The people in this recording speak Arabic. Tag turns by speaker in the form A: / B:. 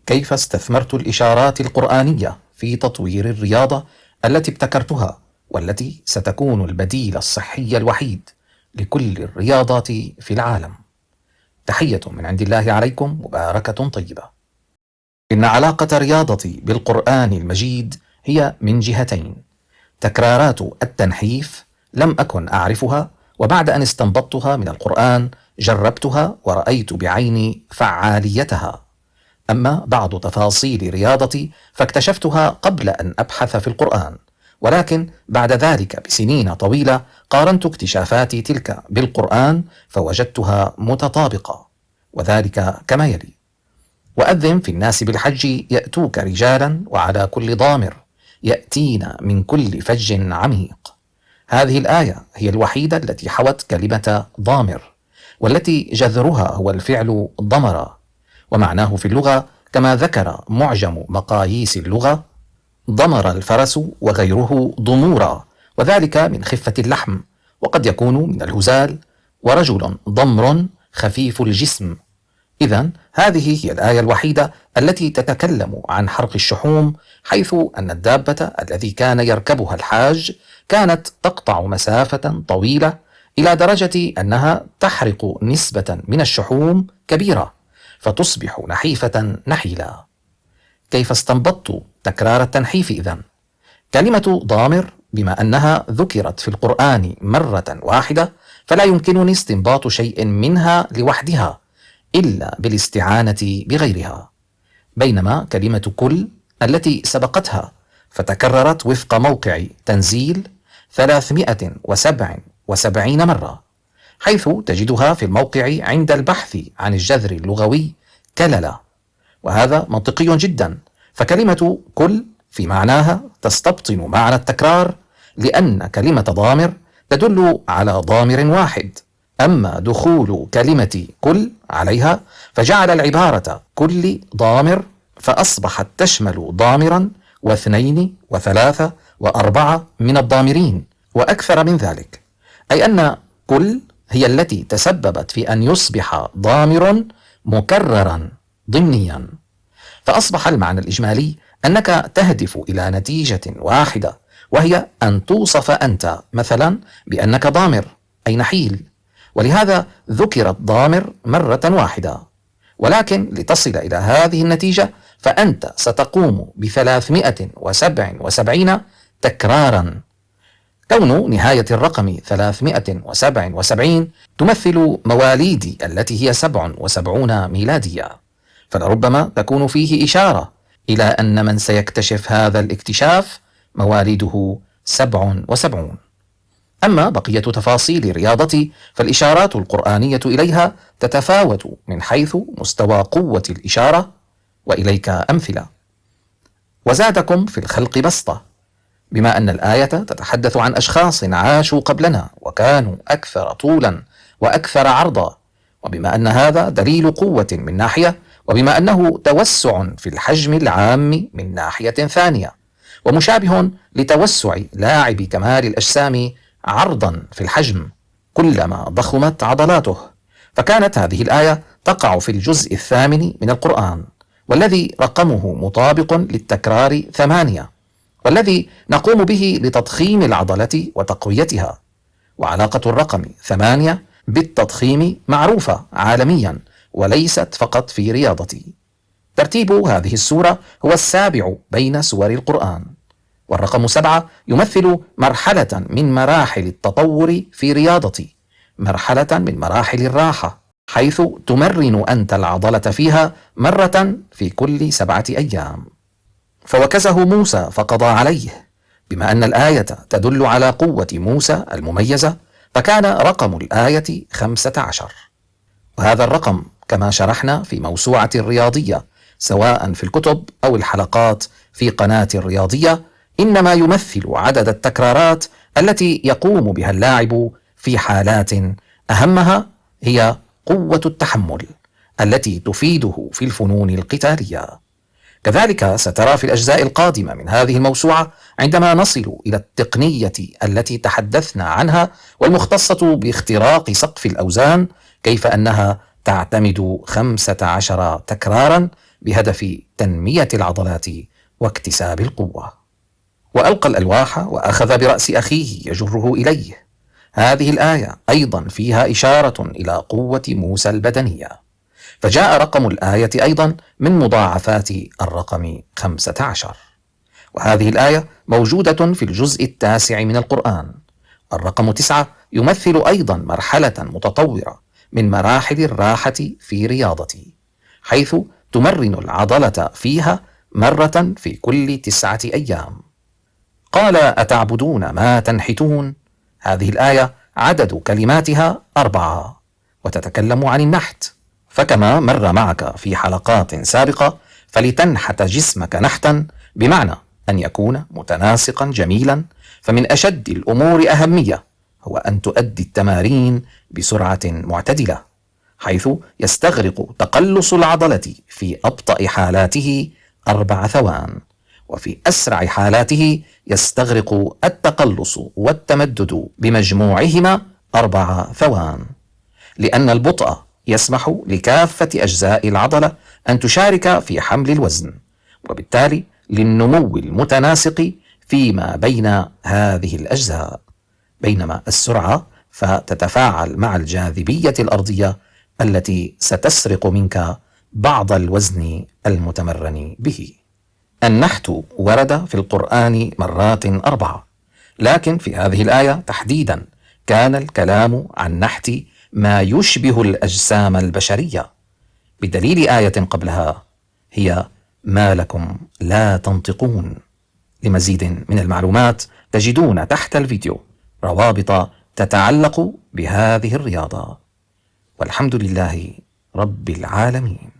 A: كيف استثمرت الإشارات القرآنية في تطوير الرياضة التي ابتكرتها، والتي ستكون البديل الصحي الوحيد لكل الرياضات في العالم. تحية من عند الله عليكم مباركة طيبة. إن علاقة رياضتي بالقرآن المجيد هي من جهتين: تكرارات التنحيف لم أكن أعرفها، وبعد أن استنبطتها من القرآن جربتها ورأيت بعيني فعاليتها. أما بعض تفاصيل رياضتي فاكتشفتها قبل أن أبحث في القرآن، ولكن بعد ذلك بسنين طويلة قارنت اكتشافاتي تلك بالقرآن فوجدتها متطابقة، وذلك كما يلي: وأذن في الناس بالحج يأتوك رجالا وعلى كل ضامر يأتين من كل فج عميق. هذه الآية هي الوحيدة التي حوت كلمة ضامر، والتي جذرها هو الفعل ضمر، ومعناه في اللغة كما ذكر معجم مقاييس اللغة: ضمر الفرس وغيره ضمورا، وذلك من خفة اللحم، وقد يكون من الهزال، ورجل ضمر خفيف الجسم. إذن هذه هي الآية الوحيدة التي تتكلم عن حرق الشحوم، حيث أن الدابة الذي كان يركبها الحاج كانت تقطع مسافة طويلة إلى درجة أنها تحرق نسبة من الشحوم كبيرة فتصبح نحيفة نحيلا. كيف استنبطت تكرار التنحيف إذن؟ كلمة ضامر بما أنها ذكرت في القرآن مرة واحدة فلا يمكنني استنباط شيء منها لوحدها إلا بالاستعانة بغيرها، بينما كلمة كل التي سبقتها فتكررت وفق موقع تنزيل 377 مرة، حيث تجدها في الموقع عند البحث عن الجذر اللغوي كللة، وهذا منطقي جدا، فكلمة كل في معناها تستبطن معنى التكرار، لأن كلمة ضامر تدل على ضامر واحد، أما دخول كلمة كل عليها فجعل العبارة كل ضامر فأصبحت تشمل ضامرا واثنين وثلاثة وأربعة من الضامرين وأكثر من ذلك، أي أن كل هي التي تسببت في أن يصبح ضامر مكررا ضمنيا، فأصبح المعنى الإجمالي أنك تهدف إلى نتيجة واحدة، وهي أن توصف أنت مثلا بأنك ضامر أي نحيل، ولهذا ذكرت ضامر مرة واحدة، ولكن لتصل إلى هذه النتيجة فأنت ستقوم ب377 تكرارا. كون نهاية الرقم 377 تمثل مواليدي التي هي 77 ميلادية، فلربما تكون فيه إشارة إلى أن من سيكتشف هذا الاكتشاف مواليده 77. أما بقية تفاصيل رياضتي فالإشارات القرآنية إليها تتفاوت من حيث مستوى قوة الإشارة، وإليك أمثلة. وزادكم في الخلق بسطة، بما أن الآية تتحدث عن أشخاص عاشوا قبلنا وكانوا أكثر طولا وأكثر عرضا، وبما أن هذا دليل قوة من ناحية، وبما أنه توسع في الحجم العام من ناحية ثانية، ومشابه لتوسع لاعب كمال الأجسام عرضا في الحجم كلما ضخمت عضلاته، فكانت هذه الآية تقع في الجزء الثامن من القرآن، والذي رقمه مطابق للتكرار 8، والذي نقوم به لتضخيم العضلة وتقويتها. وعلاقة الرقم 8 بالتضخيم معروفة عالميا وليست فقط في رياضتي. ترتيب هذه السورة هو السابع بين سور القرآن، والرقم 7 يمثل مرحلة من مراحل التطور في رياضتي، مرحلة من مراحل الراحة، حيث تمرن أنت العضلة فيها مرة في كل 7 أيام. فوكزه موسى فقضى عليه، بما أن الآية تدل على قوة موسى المميزة، فكان رقم الآية 15، وهذا الرقم كما شرحنا في موسوعة الرياضية سواء في الكتب أو الحلقات في قناة الرياضية، إنما يمثل عدد التكرارات التي يقوم بها اللاعب في حالات أهمها هي قوة التحمل التي تفيده في الفنون القتالية. كذلك سترى في الأجزاء القادمة من هذه الموسوعة عندما نصل إلى التقنية التي تحدثنا عنها والمختصة باختراق سقف الأوزان كيف أنها تعتمد 15 تكرارا بهدف تنمية العضلات واكتساب القوة. وألقى الألواح وأخذ برأس أخيه يجره إليه. هذه الآية أيضا فيها إشارة إلى قوة موسى البدنية، فجاء رقم الآية أيضا من مضاعفات الرقم 15، وهذه الآية موجودة في الجزء 9 من القرآن. الرقم 9 يمثل أيضا مرحلة متطورة من مراحل الراحة في رياضتي، حيث تمرن العضلة فيها مرة في كل 9 أيام. قال أتعبدون ما تنحتون. هذه الآية عدد كلماتها 4، وتتكلم عن النحت، فكما مر معك في حلقات سابقة فلتنحت جسمك نحتا بمعنى أن يكون متناسقا جميلا، فمن أشد الأمور أهمية هو أن تؤدي التمارين بسرعة معتدلة، حيث يستغرق تقلص العضلة في أبطأ حالاته 4 ثوان، وفي أسرع حالاته يستغرق التقلص والتمدد بمجموعهما 4 ثوان، لأن البطء يسمح لكافة أجزاء العضلة أن تشارك في حمل الوزن، وبالتالي للنمو المتناسق فيما بين هذه الأجزاء، بينما السرعة فتتفاعل مع الجاذبية الأرضية التي ستسرق منك بعض الوزن المتمرن به. النحت ورد في القرآن مرات 4، لكن في هذه الآية تحديدا كان الكلام عن نحت ما يشبه الأجسام البشرية، بدليل آية قبلها هي ما لكم لا تنطقون. لمزيد من المعلومات تجدون تحت الفيديو روابط تتعلق بهذه الرياضة، والحمد لله رب العالمين.